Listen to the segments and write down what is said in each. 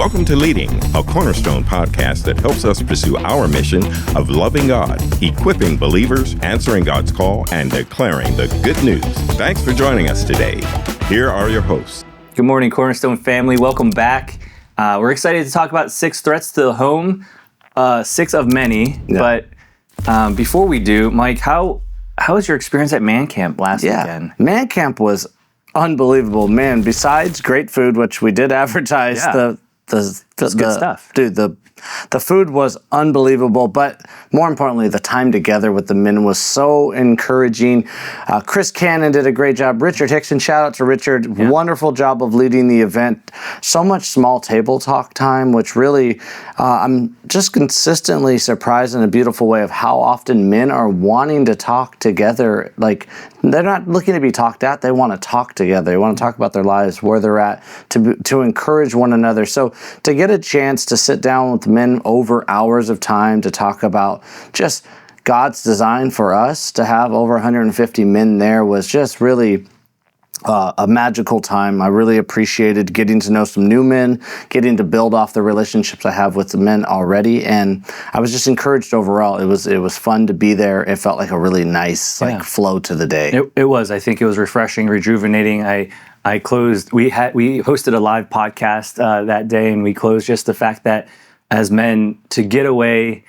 Welcome to Leading, a Cornerstone podcast that helps us pursue our mission of loving God, equipping believers, answering God's call, and declaring the good news. Thanks for joining us today. Here are your hosts. Good morning, Cornerstone family. Welcome back. We're excited to talk about 6 threats to the home, 6 of many. Yeah. But before we do, Mike, how was your experience at Man Camp last weekend? Man Camp was unbelievable, man. Besides great food, which we did advertise, That's good stuff. Dude, the food was unbelievable, but more importantly, the time together with the men was so encouraging. Chris Cannon did a great job. Richard Hickson, shout out to Richard. Yeah. Wonderful job of leading the event. So much small table talk time, which really, I'm just consistently surprised in a beautiful way of how often men are wanting to talk together. Like, they're not looking to be talked at. They want to talk together. They want to talk about their lives, where they're at, to encourage one another. So to get a chance to sit down with men over hours of time to talk about just God's design for us, to have over 150 men there was just really a magical time. I really appreciated getting to know some new men, getting to build off the relationships I have with the men already, and I was just encouraged overall. It was fun to be there. It felt like a really nice flow to the day. It was. I think it was refreshing, rejuvenating. We hosted a live podcast that day, and we closed just the fact that as men, to get away,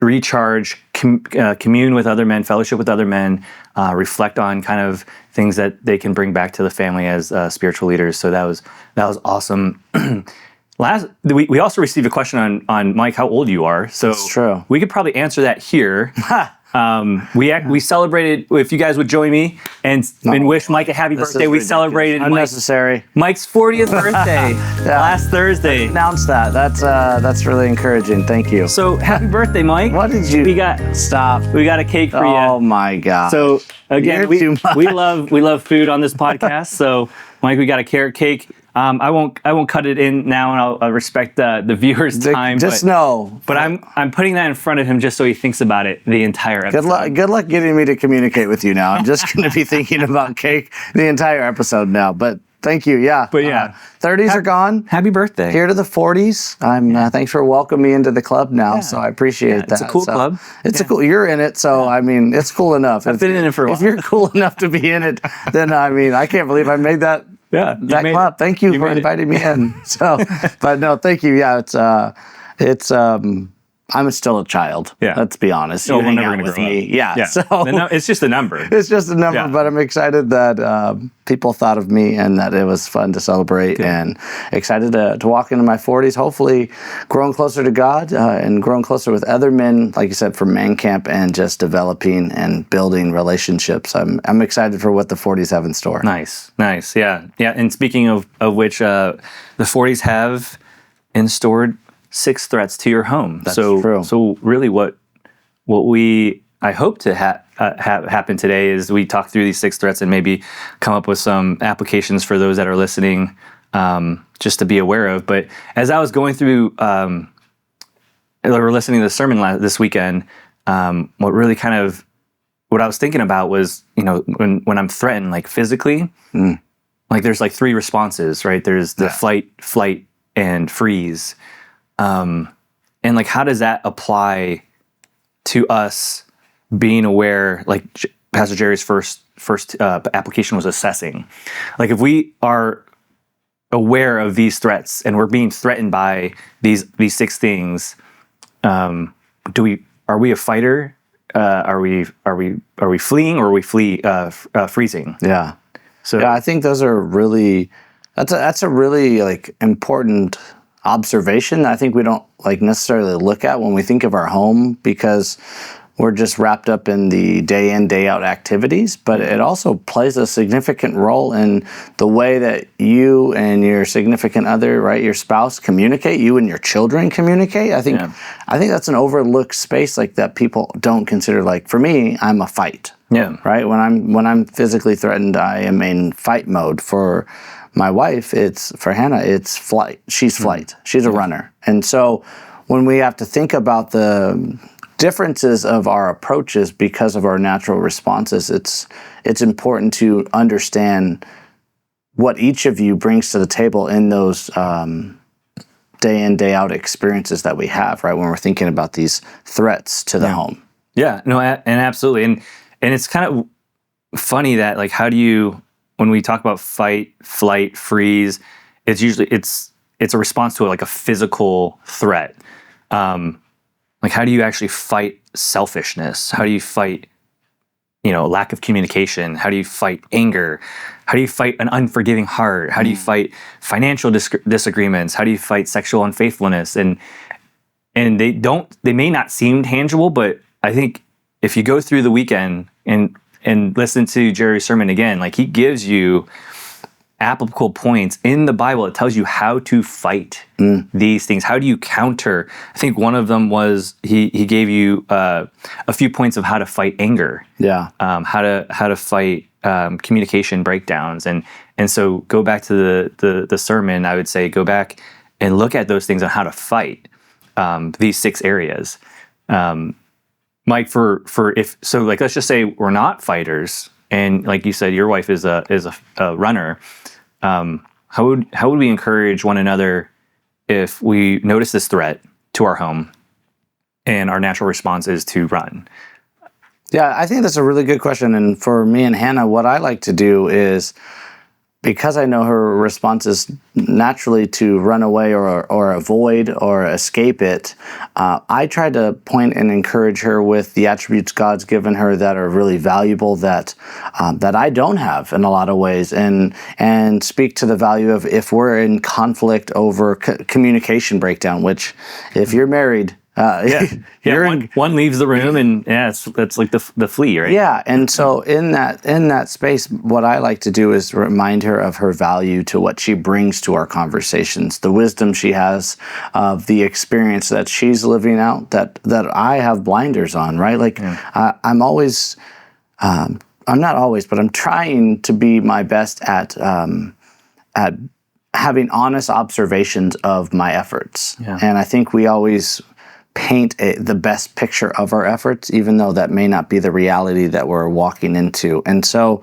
recharge, commune with other men, fellowship with other men, reflect on kind of things that they can bring back to the family as spiritual leaders. So that was awesome. We also received a question on Mike, how old you are. So that's true. We could probably answer that here. We celebrated, if you guys would join me and wish Mike a happy birthday. We celebrated unnecessary. Mike's 40th birthday last Thursday. Announce that. That's really encouraging. Thank you. So happy birthday, Mike. What did you? We got a cake for you. Oh my God. So again, we love food on this podcast. So Mike, we got a carrot cake. I won't cut it in now, and I'll respect the viewers' time. But I'm putting that in front of him just so he thinks about it the entire episode. Good luck getting me to communicate with you now. I'm just going to be thinking about cake the entire episode now. But thank you. Yeah. But 30s are gone. Happy birthday. Here to the 40s. Thanks for welcoming me into the club now. Yeah. So I appreciate that. It's a cool club. You're in it. So it's cool enough. I've been in it for a while. If you're cool enough to be in it, then I can't believe I made that. Yeah, that club. Thank you for inviting me in. So, but no, thank you. Yeah, I'm still a child. Yeah, let's be honest. No, we're never going to grow me. up. Yeah. So it's just a number. It's just a number. Yeah. But I'm excited that people thought of me and that it was fun to celebrate, and excited to walk into my 40s. Hopefully, growing closer to God and growing closer with other men, like you said, from Man Camp, and just developing and building relationships. I'm excited for what the 40s have in store. Nice. Yeah. And speaking of which, the 40s have in store 6 threats to your home. That's true. So really what I hope to have happen today is we talk through these 6 threats and maybe come up with some applications for those that are listening, just to be aware of. But as I was going through, or listening to the sermon this weekend, what I was thinking about was, when I'm threatened, like physically, like there's like 3 responses, right? There's the flight, and freeze. And like, how does that apply to us being aware? Like Pastor Jerry's first application was assessing. Like, if we are aware of these threats and we're being threatened by these 6 things, are we a fighter? Are we fleeing, or are we freezing? Yeah. So I think those are really that's a really like important observation I think we don't necessarily look at when we think of our home, because we're just wrapped up in the day in, day out activities, but it also plays a significant role in the way that you and your significant other, right, your spouse communicate, you and your children communicate. I think that's an overlooked space that people don't consider. Like, for me, I'm a fight. Yeah. Right? When I'm physically threatened, I am in fight mode. For my wife, for Hannah, it's flight. She's flight. She's a runner. And so when we have to think about the differences of our approaches because of our natural responses, it's important to understand what each of you brings to the table in those day in, day out experiences that we have, right? When we're thinking about these threats to the home. Yeah, no, and absolutely. And it's kind of funny that, like, how do you, when we talk about fight, flight, freeze, it's usually, it's a response to like a physical threat. Like, how do you actually fight selfishness? How do you fight, lack of communication? How do you fight anger? How do you fight an unforgiving heart? How do you fight financial disagreements? How do you fight sexual unfaithfulness? And they may not seem tangible, but I think if you go through the weekend and listen to Jerry's sermon again, like, he gives you applicable points in the Bible. It tells you how to fight these things. How do you counter? I think one of them was he gave you a few points of how to fight anger. Yeah. How to fight communication breakdowns, and so go back to the sermon. I would say go back and look at those things on how to fight these 6 areas. Mike, like, let's just say we're not fighters, and like you said, your wife is a runner. How would we encourage one another if we notice this threat to our home and our natural response is to run? Yeah, I think that's a really good question. And for me and Hannah, what I like to do is, because I know her response is naturally to run away or avoid or escape it, I try to point and encourage her with the attributes God's given her that are really valuable, that I don't have in a lot of ways, and speak to the value of, if we're in conflict over communication breakdown, which, if you're married, one leaves the room, and that's like the flea, right? Yeah, and so in that space, what I like to do is remind her of her value to what she brings to our conversations, the wisdom she has, of the experience that she's living out, that I have blinders on, right? Like, I'm always, I'm not always, but I'm trying to be my best at having honest observations of my efforts, and I think we always paint the best picture of our efforts, even though that may not be the reality that we're walking into. And so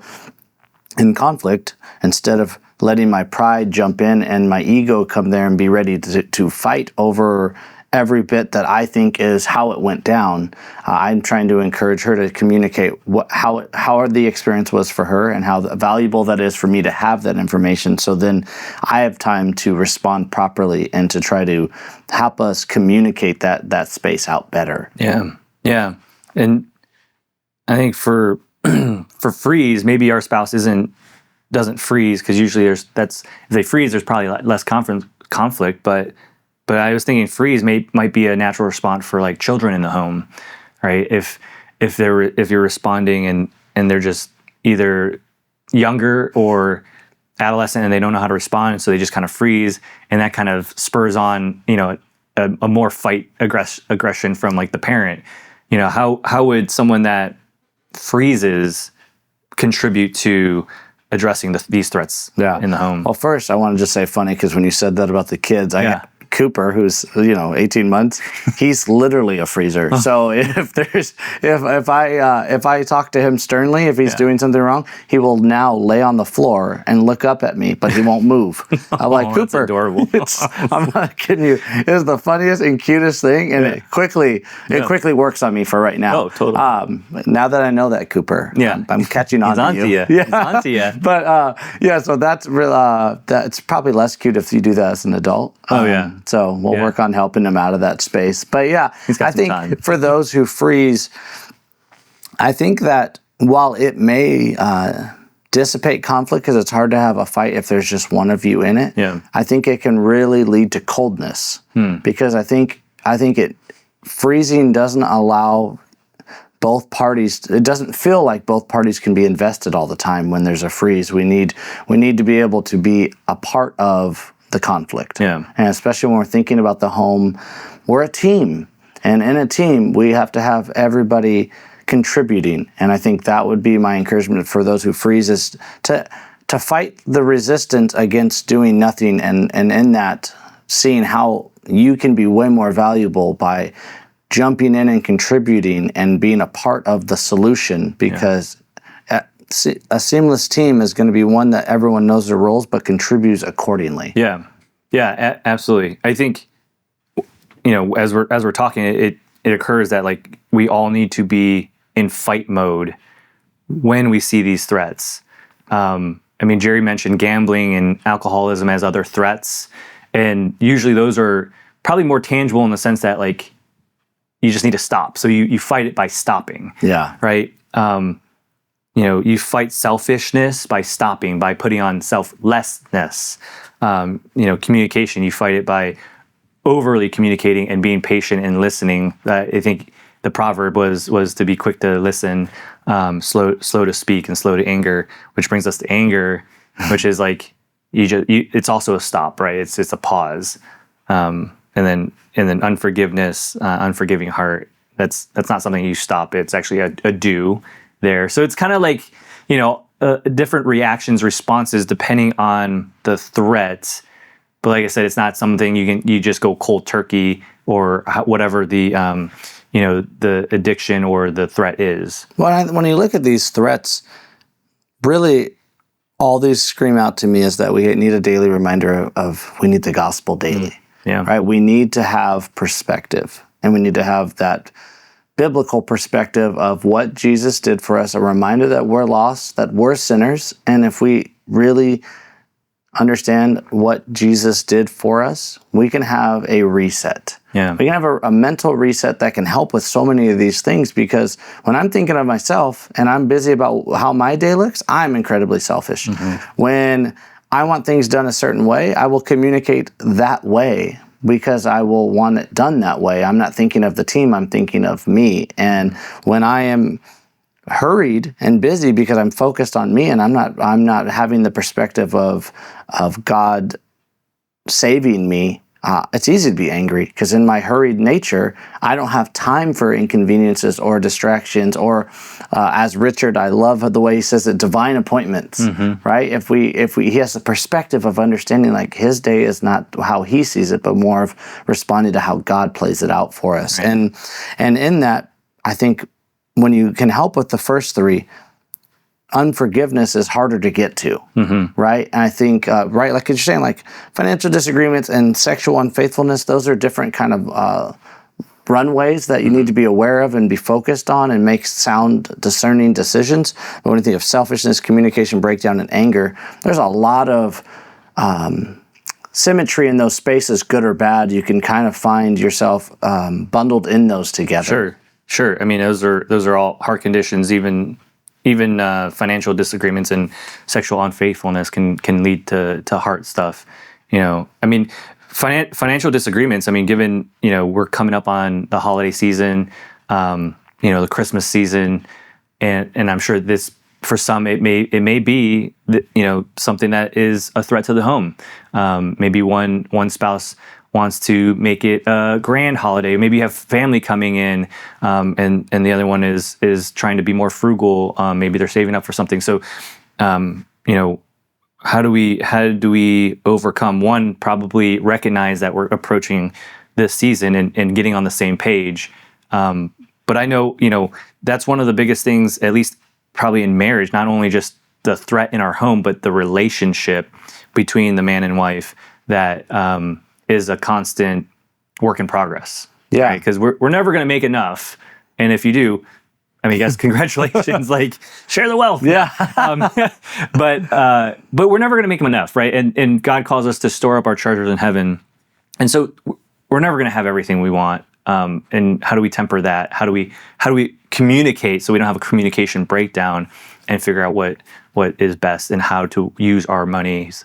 in conflict, instead of letting my pride jump in and my ego come there and be ready to fight over every bit that I think is how it went down, I'm trying to encourage her to communicate how the experience was for her, and how valuable that is for me to have that information, so then I have time to respond properly and to try to help us communicate that space out better. Yeah. And I think for freeze, maybe our spouse doesn't freeze, because usually if they freeze, there's probably less conflict, but I was thinking freeze might be a natural response for, like, children in the home, right? If you're responding and they're just either younger or adolescent and they don't know how to respond, and so they just kind of freeze, and that kind of spurs on a more fight aggression from, like, the parent. How would someone that freezes contribute to addressing these threats in the home? Well, first I want to just say, funny, because when you said that about the kids, Cooper, who's 18 months, he's literally a freezer. So if I talk to him sternly, if he's doing something wrong, he will now lay on the floor and look up at me, but he won't move. I'm like, Cooper, that's adorable. I'm not kidding you. It's the funniest and cutest thing, and it quickly works on me for right now. Oh, totally. Now that I know that, Cooper, I'm catching on to you. Yeah, he's on to you. But so that's real. That's probably less cute if you do that as an adult. So we'll work on helping him out of that space. But I think time. For those who freeze, I think that while it may dissipate conflict, because it's hard to have a fight if there's just one of you in it, I think it can really lead to coldness. Because I think freezing doesn't allow both parties. It doesn't feel like both parties can be invested all the time when there's a freeze. We need to be able to be a part of the conflict. And especially when we're thinking about the home, we're a team. And in a team, we have to have everybody contributing. And I think that would be my encouragement for those who freeze, is to fight the resistance against doing nothing, and in that, seeing how you can be way more valuable by jumping in and contributing and being a part of the solution, because a seamless team is going to be one that everyone knows their roles but contributes accordingly. Yeah, absolutely. I think, as we're talking, it occurs that like we all need to be in fight mode when we see these threats. Jerry mentioned gambling and alcoholism as other threats, and usually those are probably more tangible in the sense that like you just need to stop. So you fight it by stopping. Yeah. Right. You fight selfishness by stopping, by putting on selflessness. Communication, you fight it by overly communicating and being patient and listening. I think the proverb was to be quick to listen, slow to speak, and slow to anger, which brings us to anger, which is like it's also a stop, right? It's a pause, and then unforgiveness, unforgiving heart. That's not something you stop. It's actually a do there. So it's kind of like different reactions, responses depending on the threat. But like I said, it's not something you just go cold turkey or whatever the addiction or the threat is. When you look at these threats, really all these scream out to me is that we need a daily reminder of we need the gospel daily. Yeah. Right? We need to have perspective, and we need to have that biblical perspective of what Jesus did for us, a reminder that we're lost, that we're sinners, and if we really understand what Jesus did for us, we can have a reset. Yeah. We can have a mental reset that can help with so many of these things, because when I'm thinking of myself and I'm busy about how my day looks, I'm incredibly selfish. Mm-hmm. When I want things done a certain way, I will communicate that way because I will want it done that way. I'm not thinking of the team, I'm thinking of me. And when I am hurried and busy because I'm focused on me and I'm not having the perspective of God saving me, it's easy to be angry, because in my hurried nature, I don't have time for inconveniences or distractions or, as Richard, I love the way he says it, divine appointments, mm-hmm. right? If he has the perspective of understanding like his day is not how he sees it, but more of responding to how God plays it out for us. Right. And in that, I think when you can help with the first three, unforgiveness is harder to get to, mm-hmm. right? And I think, right, like you're saying, like financial disagreements and sexual unfaithfulness, those are different kind of runways that you need to be aware of and be focused on and make sound, discerning decisions. But when you think of selfishness, communication breakdown, and anger, there's a lot of symmetry in those spaces, good or bad. You can kind of find yourself bundled in those together. Sure. I mean, those are all heart conditions. Even financial disagreements and sexual unfaithfulness can lead to heart stuff. Financial disagreements. I mean, given we're coming up on the holiday season, the Christmas season, and I'm sure this for some it may be something that is a threat to the home. Maybe one spouse wants to make it a grand holiday. Maybe you have family coming in, and the other one is trying to be more frugal. Maybe they're saving up for something. So, how do we overcome? One, probably recognize that we're approaching this season and getting on the same page. But I know, that's one of the biggest things, at least probably in marriage, not only just the threat in our home, but the relationship between the man and wife that is a constant work in progress. Yeah. Right? Because we're never going to make enough. And if you do, I mean, guys, congratulations, like share the wealth. Yeah. But we're never going to make them enough, right? And God calls us to store up our treasures in heaven. And so we're never going to have everything we want. And how do we temper that? How do we communicate so we don't have a communication breakdown and figure out what is best and how to use our monies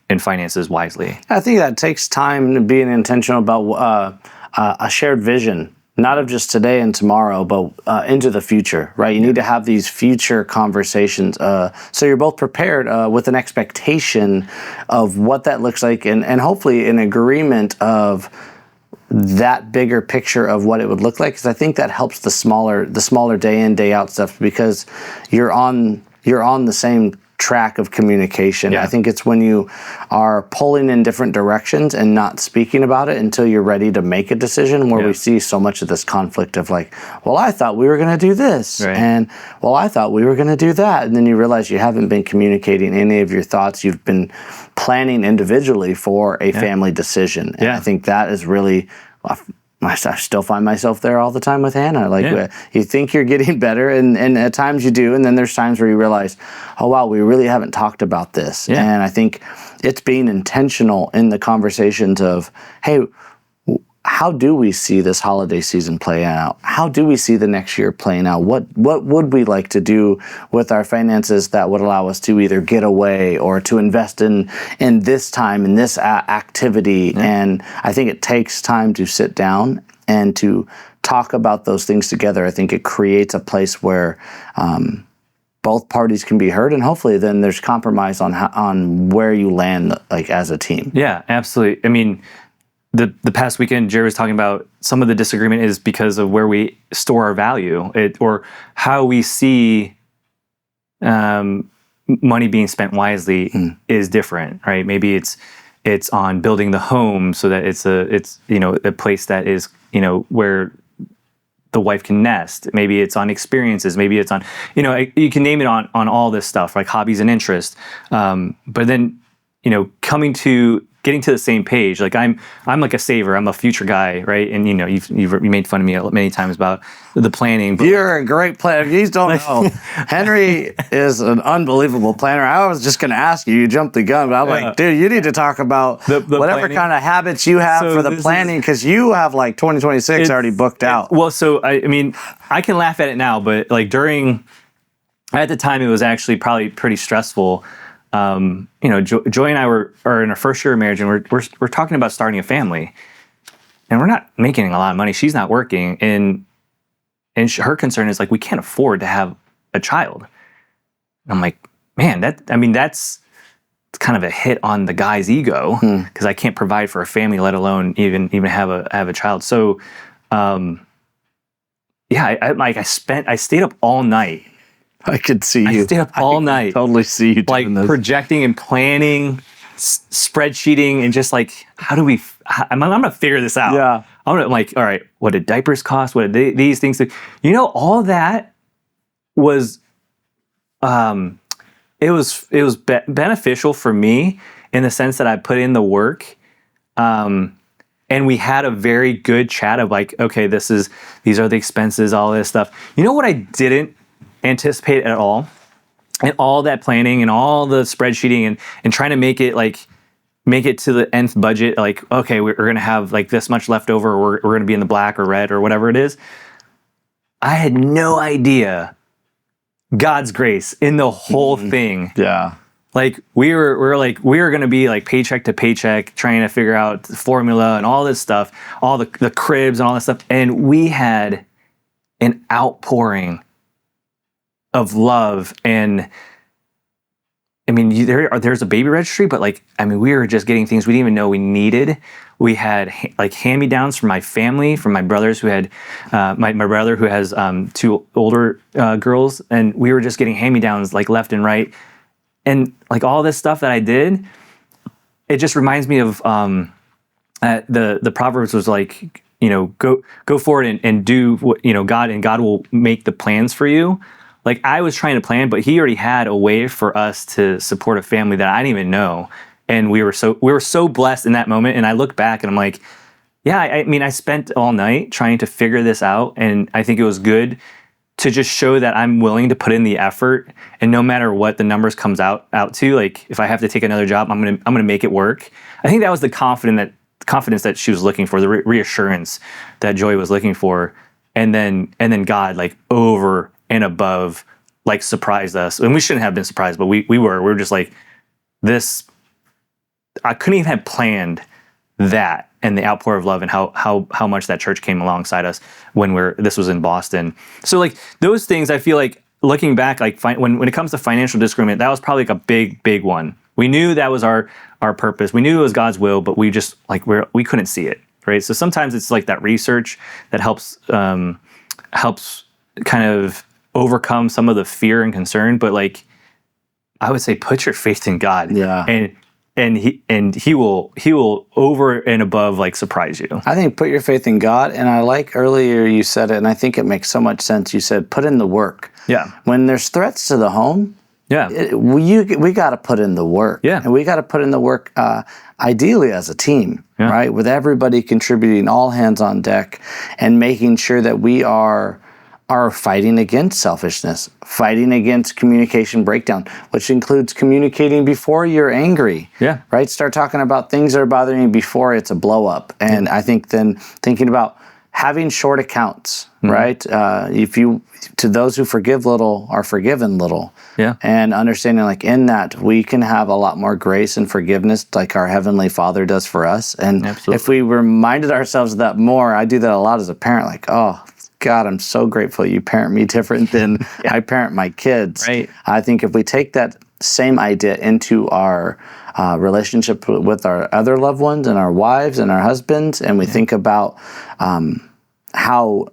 and finances wisely? I think that takes time to being intentional about a shared vision, not of just today and tomorrow, but into the future, right? You need to have these future conversations so you're both prepared with an expectation of what that looks like and hopefully an agreement of that bigger picture of what it would look like, because I think that helps the smaller day in, day out stuff, because you're on the same track of communication. Yeah. I think it's when you are pulling in different directions and not speaking about it until you're ready to make a decision, where we see so much of this conflict of like, well, I thought we were going to do this, and well, I thought we were going to do that, and then you realize you haven't been communicating any of your thoughts. You've been planning individually for a family decision, and I think that is really. I still find myself there all the time with Hannah. Like, you think you're getting better, and at times you do, and then there's times where you realize, oh wow, we really haven't talked about this. And I think it's being intentional in the conversations of, hey, how do we see this holiday season playing out? How do we see the next year playing out? What would we like to do with our finances that would allow us to either get away or to invest in this time, in this activity? And I think it takes time to sit down and to talk about those things together. I think it creates a place where both parties can be heard, and hopefully then there's compromise on where you land, like, as a team. Yeah, absolutely. I mean, the past weekend, Jerry was talking about some of the disagreement is because of where we store our value, or how we see money being spent wisely is different, right? Maybe it's on building the home so that it's a place that is where the wife can nest. Maybe it's on experiences. Maybe it's on you can name it on all this stuff, like hobbies and interests. But then getting to the same page. Like I'm like a saver. I'm a future guy, right? And you've made fun of me many times about the planning. But you're a great planner. You don't know. Henry is an unbelievable planner. I was just going to ask you. You jumped the gun, but I'm like, dude, you need to talk about the whatever planning. Kind of habits you have for the planning, because you have like 2026 already booked out. Well, so I mean, I can laugh at it now, but like at the time, it was actually probably pretty stressful. Joy and I are in our first year of marriage, and we're talking about starting a family, and we're not making a lot of money. She's not working, and her concern is like, we can't afford to have a child. And I'm like, man, that's kind of a hit on the guy's ego, because I can't provide for a family, let alone even have a child. So, I stayed up all night. I could see you. I stayed up all night. Totally see you doing this. Projecting and planning, spreadsheeting, and just like, I'm going to figure this out. Yeah. I'm like, all right, what did diapers cost? What did these things do? All that was, it was beneficial for me in the sense that I put in the work. And we had a very good chat of like, okay, these are the expenses, all this stuff. You know what I didn't anticipate at all, and all that planning and all the spreadsheeting and trying to make it to the nth budget, like, okay, we're gonna have like this much left over, or we're gonna be in the black or red or whatever it is. I had no idea God's grace in the whole thing. Yeah. Like we were gonna be like paycheck to paycheck, trying to figure out the formula and all this stuff, all the cribs and all this stuff, and we had an outpouring of love. And I mean, there's a baby registry, but like, I mean, we were just getting things we didn't even know we needed. We had like hand-me-downs from my family, from my brothers who had, my brother who has two older girls, and we were just getting hand-me-downs like left and right. And like all this stuff that I did, it just reminds me of the Proverbs was like, go forward and do what, God, and God will make the plans for you. Like I was trying to plan, but he already had a way for us to support a family that I didn't even know. And we were so blessed in that moment. And I look back and I'm like, yeah, I mean, I spent all night trying to figure this out. And I think it was good to just show that I'm willing to put in the effort. And no matter what the numbers comes out to, like if I have to take another job, I'm gonna make it work. I think that was the confidence that she was looking for, the reassurance that Joy was looking for. And then God, like over and above, like surprised us. And we shouldn't have been surprised, but we were just like, this, I couldn't even have planned that, and the outpour of love, and how much that church came alongside us when this was in Boston. So like those things, I feel like looking back, like when it comes to financial disagreement, that was probably like a big one. We knew that was our purpose. We knew it was God's will, but we just like, we couldn't see it, right? So sometimes it's like that research that helps kind of overcome some of the fear and concern, but like I would say put your faith in God. Yeah. And he will over and above like surprise you. I think put your faith in God, and I like earlier you said it, and I think it makes so much sense. You said put in the work. Yeah. When there's threats to the home, we got to put in the work. Yeah. And we got to put in the work, ideally as a team, right? With everybody contributing, all hands on deck, and making sure that we are fighting against selfishness, fighting against communication breakdown, which includes communicating before you're angry. Yeah. Right? Start talking about things that are bothering you before it's a blow up. And I think then thinking about having short accounts, right? To those who forgive little are forgiven little. Yeah. And understanding like in that we can have a lot more grace and forgiveness like our Heavenly Father does for us. And if we reminded ourselves of that more, I do that a lot as a parent, like, oh, God, I'm so grateful you parent me different than I parent my kids. Right. I think if we take that same idea into our relationship with our other loved ones and our wives and our husbands, and we think about how,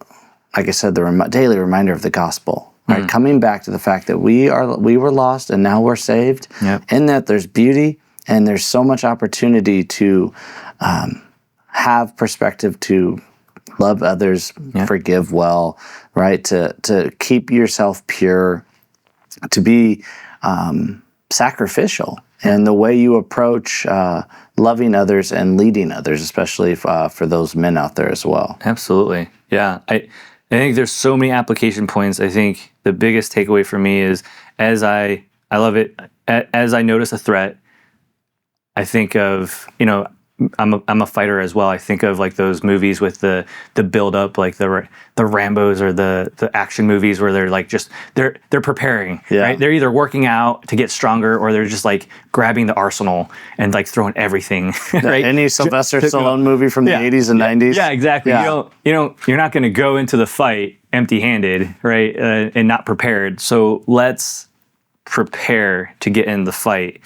like I said, the daily reminder of the gospel, right? Coming back to the fact that we were lost and now we're saved, in that there's beauty and there's so much opportunity to have perspective, to love others, forgive well, right? To keep yourself pure, to be sacrificial in the way you approach loving others and leading others, especially for those men out there as well. Absolutely. Yeah. I think there's so many application points. I think the biggest takeaway for me is as I love it, as I notice a threat, I think of, I'm a fighter as well. I think of like those movies with the build up, like the Rambos or the action movies where they're like they're preparing, right? They're either working out to get stronger or they're just like grabbing the arsenal and like throwing everything. Right? Any Sylvester Stallone movie from the 80s and 90s. Yeah, exactly. Yeah. You're not going to go into the fight empty-handed, right? And not prepared. So let's prepare to get in the fight.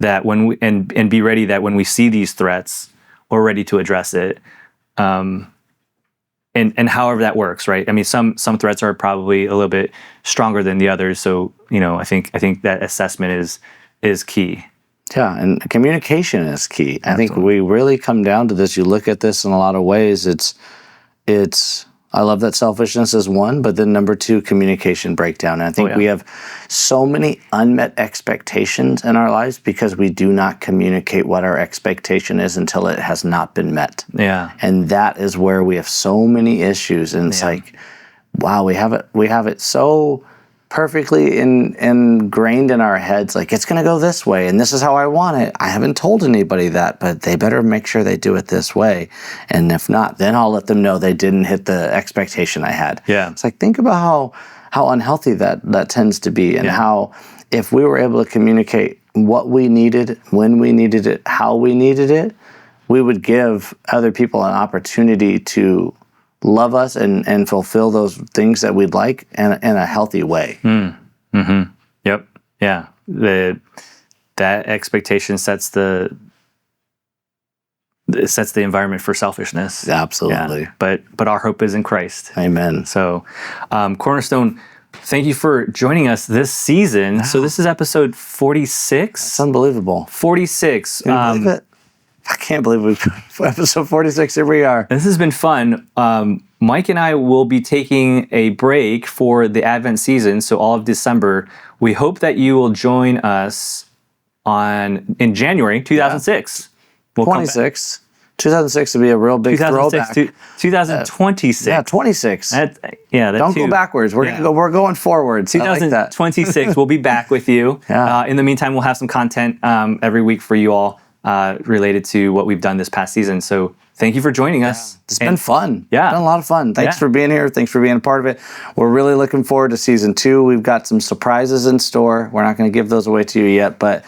That when we and be ready that when we see these threats, we're ready to address it, and however that works, right? I mean, some threats are probably a little bit stronger than the others, so I think that assessment is key. Yeah, and communication is key. Absolutely. I think we really come down to this. You look at this in a lot of ways. It's. I love that selfishness is one, but then number two, communication breakdown. And I think we have so many unmet expectations in our lives because we do not communicate what our expectation is until it has not been met. Yeah. And that is where we have so many issues. And it's like, wow, we have it so perfectly ingrained in our heads, like it's going to go this way and this is how I want it. I haven't told anybody that, but they better make sure they do it this way. And if not, then I'll let them know they didn't hit the expectation I had. Yeah. It's like, think about how unhealthy that tends to be, and how if we were able to communicate what we needed, when we needed it, how we needed it, we would give other people an opportunity to love us and fulfill those things that we'd like in a healthy way. Yep. Yeah. That expectation sets the environment for selfishness. Absolutely. Yeah. But our hope is in Christ. Amen. So, Cornerstone, thank you for joining us this season. Wow. So this is episode 46. It's unbelievable. 46. Can you believe it? I can't believe we've episode 46. Here we are. This has been fun. Mike and I will be taking a break for the Advent season, so all of December. We hope that you will join us in January 2006. We'll 26. 2006 would be a real big throwback. 2026. Yeah, 26. Don't go backwards. We're going forwards. 2026. Like we'll be back with you. In the meantime, we'll have some content every week for you all. Related to what we've done this past season. So thank you for joining us. It's been fun. Yeah. It's been a lot of fun. Thanks for being here. Thanks for being a part of it. We're really looking forward to season 2. We've got some surprises in store. We're not going to give those away to you yet, but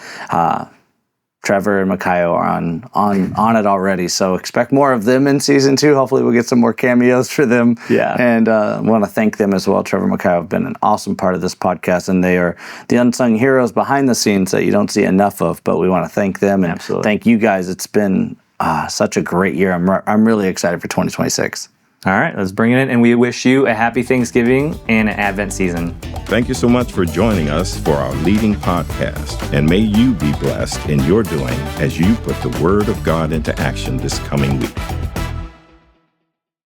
Trevor and Makayo are on it already. So expect more of them in season 2. Hopefully we'll get some more cameos for them. Yeah. And I want to thank them as well. Trevor and Makayo have been an awesome part of this podcast, and they are the unsung heroes behind the scenes that you don't see enough of, but we want to thank them and thank you guys. It's been such a great year. I'm really excited for 2026. All right, let's bring it in, and we wish you a happy Thanksgiving and an Advent season. Thank you so much for joining us for our leading podcast, and may you be blessed in your doing as you put the Word of God into action this coming week.